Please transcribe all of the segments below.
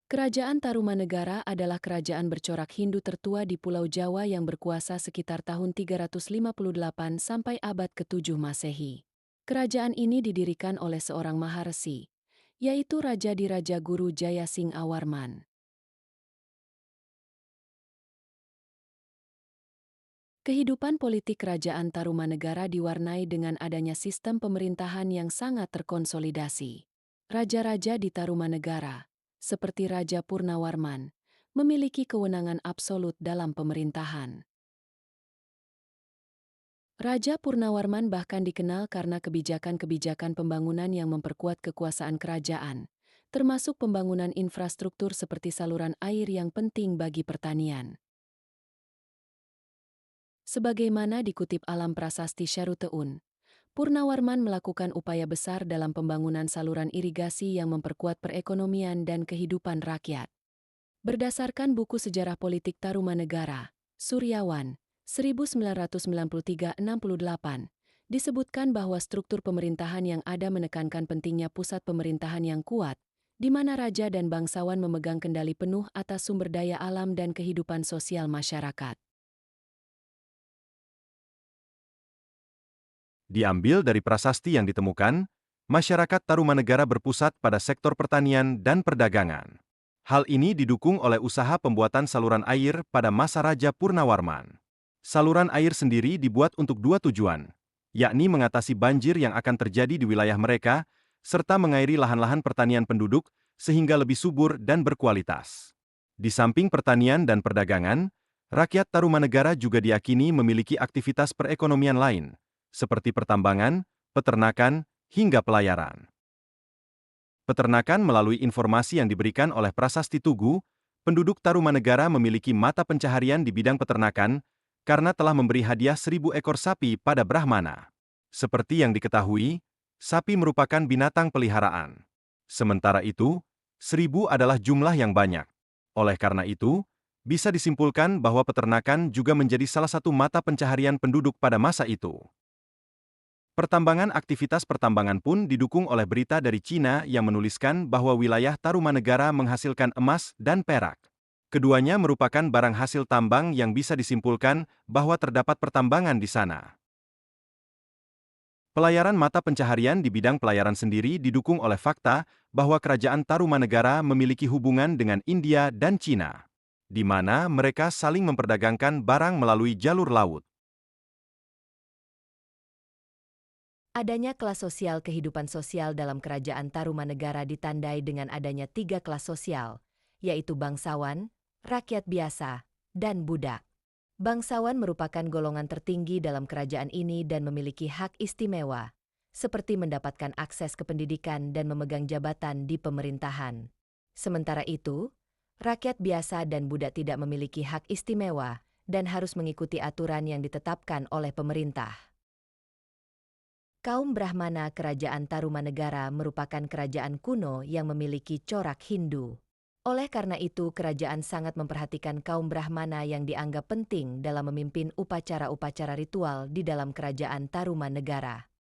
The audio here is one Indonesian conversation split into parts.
Kerajaan Tarumanegara adalah kerajaan bercorak Hindu tertua di Pulau Jawa yang berkuasa sekitar tahun 358 sampai abad ke-7 Masehi. Kerajaan ini didirikan oleh seorang maharesi, yaitu Raja Diraja Guru Jayasingh Awarman. Kehidupan politik kerajaan Tarumanegara diwarnai dengan adanya sistem pemerintahan yang sangat terkonsolidasi. Raja-raja di Tarumanegara, seperti Raja Purnawarman, memiliki kewenangan absolut dalam pemerintahan. Raja Purnawarman bahkan dikenal karena kebijakan-kebijakan pembangunan yang memperkuat kekuasaan kerajaan, termasuk pembangunan infrastruktur seperti saluran air yang penting bagi pertanian. Sebagaimana dikutip Alam Prasasti Syaruteun, Purnawarman melakukan upaya besar dalam pembangunan saluran irigasi yang memperkuat perekonomian dan kehidupan rakyat. Berdasarkan buku Sejarah Politik Tarumanegara, Suryawan, 1993-68, disebutkan bahwa struktur pemerintahan yang ada menekankan pentingnya pusat pemerintahan yang kuat, di mana raja dan bangsawan memegang kendali penuh atas sumber daya alam dan kehidupan sosial masyarakat. Diambil dari prasasti yang ditemukan, masyarakat Tarumanegara berpusat pada sektor pertanian dan perdagangan. Hal ini didukung oleh usaha pembuatan saluran air pada masa Raja Purnawarman. Saluran air sendiri dibuat untuk dua tujuan, yakni mengatasi banjir yang akan terjadi di wilayah mereka, serta mengairi lahan-lahan pertanian penduduk sehingga lebih subur dan berkualitas. Di samping pertanian dan perdagangan, rakyat Tarumanegara juga diakini memiliki aktivitas perekonomian lain, seperti pertambangan, peternakan, hingga pelayaran. Peternakan melalui informasi yang diberikan oleh Prasasti Tugu, penduduk Tarumanegara memiliki mata pencaharian di bidang peternakan karena telah memberi hadiah 1.000 ekor sapi pada Brahmana. Seperti yang diketahui, sapi merupakan binatang peliharaan. Sementara itu, 1.000 adalah jumlah yang banyak. Oleh karena itu, bisa disimpulkan bahwa peternakan juga menjadi salah satu mata pencaharian penduduk pada masa itu. Pertambangan aktivitas pertambangan pun didukung oleh berita dari Cina yang menuliskan bahwa wilayah Tarumanegara menghasilkan emas dan perak. Keduanya merupakan barang hasil tambang yang bisa disimpulkan bahwa terdapat pertambangan di sana. Pelayaran mata pencaharian di bidang pelayaran sendiri didukung oleh fakta bahwa kerajaan Tarumanegara memiliki hubungan dengan India dan Cina, di mana mereka saling memperdagangkan barang melalui jalur laut. Adanya kelas sosial kehidupan sosial dalam kerajaan Tarumanegara ditandai dengan adanya 3 kelas sosial, yaitu bangsawan, rakyat biasa, dan budak. Bangsawan merupakan golongan tertinggi dalam kerajaan ini dan memiliki hak istimewa, seperti mendapatkan akses ke pendidikan dan memegang jabatan di pemerintahan. Sementara itu, rakyat biasa dan budak tidak memiliki hak istimewa dan harus mengikuti aturan yang ditetapkan oleh pemerintah. Kaum Brahmana Kerajaan Tarumanegara merupakan kerajaan kuno yang memiliki corak Hindu. Oleh karena itu, kerajaan sangat memperhatikan kaum Brahmana yang dianggap penting dalam memimpin upacara-upacara ritual di dalam kerajaan Tarumanegara.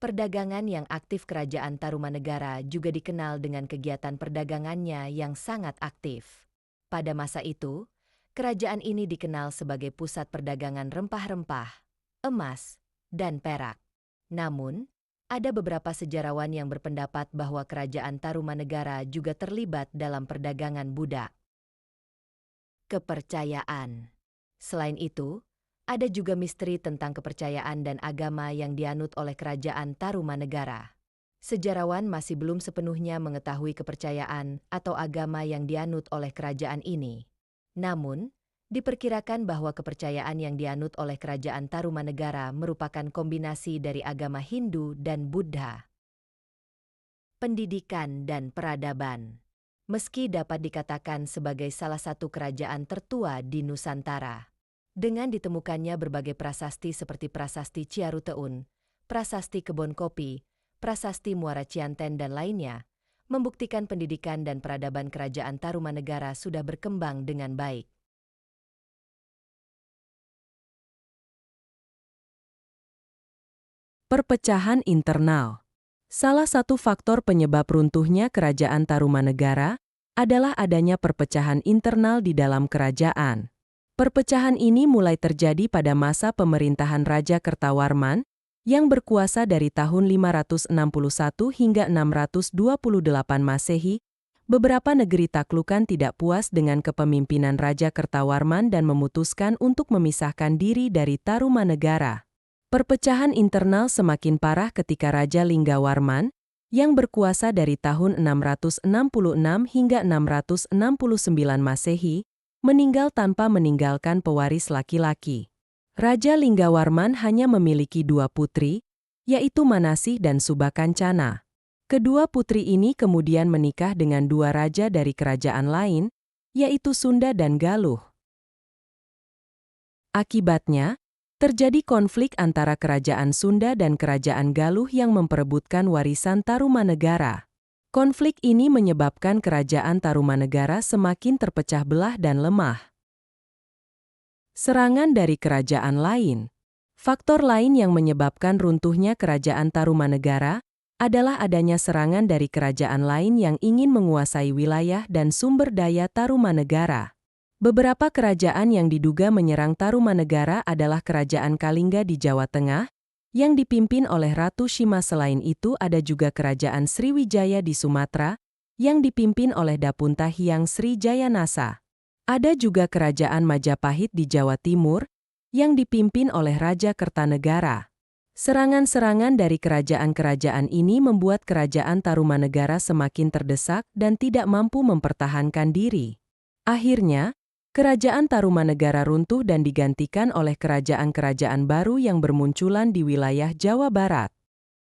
Perdagangan yang aktif kerajaan Tarumanegara juga dikenal dengan kegiatan perdagangannya yang sangat aktif. Pada masa itu, kerajaan ini dikenal sebagai pusat perdagangan rempah-rempah, emas, dan perak. Namun, ada beberapa sejarawan yang berpendapat bahwa kerajaan Tarumanegara juga terlibat dalam perdagangan budak. Kepercayaan. Selain itu, ada juga misteri tentang kepercayaan dan agama yang dianut oleh kerajaan Tarumanegara. Sejarawan masih belum sepenuhnya mengetahui kepercayaan atau agama yang dianut oleh kerajaan ini. Namun, diperkirakan bahwa kepercayaan yang dianut oleh kerajaan Tarumanegara merupakan kombinasi dari agama Hindu dan Buddha. Pendidikan dan peradaban. Meski dapat dikatakan sebagai salah satu kerajaan tertua di Nusantara, dengan ditemukannya berbagai prasasti seperti Prasasti Ciaruteun, Prasasti Kebon Kopi, Prasasti Muara Cianten dan lainnya, membuktikan pendidikan dan peradaban kerajaan Tarumanegara sudah berkembang dengan baik. Perpecahan internal. Salah satu faktor penyebab runtuhnya kerajaan Tarumanegara adalah adanya perpecahan internal di dalam kerajaan. Perpecahan ini mulai terjadi pada masa pemerintahan Raja Kertawarman yang berkuasa dari tahun 561 hingga 628 Masehi. Beberapa negeri taklukan tidak puas dengan kepemimpinan Raja Kertawarman dan memutuskan untuk memisahkan diri dari Tarumanegara. Perpecahan internal semakin parah ketika Raja Linggawarman, yang berkuasa dari tahun 666 hingga 669 Masehi, meninggal tanpa meninggalkan pewaris laki-laki. Raja Linggawarman hanya memiliki 2 putri, yaitu Manasih dan Subakancana. Kedua putri ini kemudian menikah dengan 2 raja dari kerajaan lain, yaitu Sunda dan Galuh. Akibatnya, terjadi konflik antara kerajaan Sunda dan kerajaan Galuh yang memperebutkan warisan Tarumanegara. Konflik ini menyebabkan kerajaan Tarumanegara semakin terpecah belah dan lemah. Serangan dari kerajaan lain. Faktor lain yang menyebabkan runtuhnya kerajaan Tarumanegara adalah adanya serangan dari kerajaan lain yang ingin menguasai wilayah dan sumber daya Tarumanegara. Beberapa kerajaan yang diduga menyerang Tarumanegara adalah Kerajaan Kalingga di Jawa Tengah, yang dipimpin oleh Ratu Shima. Selain itu ada juga Kerajaan Sriwijaya di Sumatera, yang dipimpin oleh Dapunta Hyang Sri Jayanasa. Ada juga Kerajaan Majapahit di Jawa Timur, yang dipimpin oleh Raja Kertanegara. Serangan-serangan dari kerajaan-kerajaan ini membuat kerajaan Tarumanegara semakin terdesak dan tidak mampu mempertahankan diri. Akhirnya, kerajaan Tarumanegara runtuh dan digantikan oleh kerajaan-kerajaan baru yang bermunculan di wilayah Jawa Barat.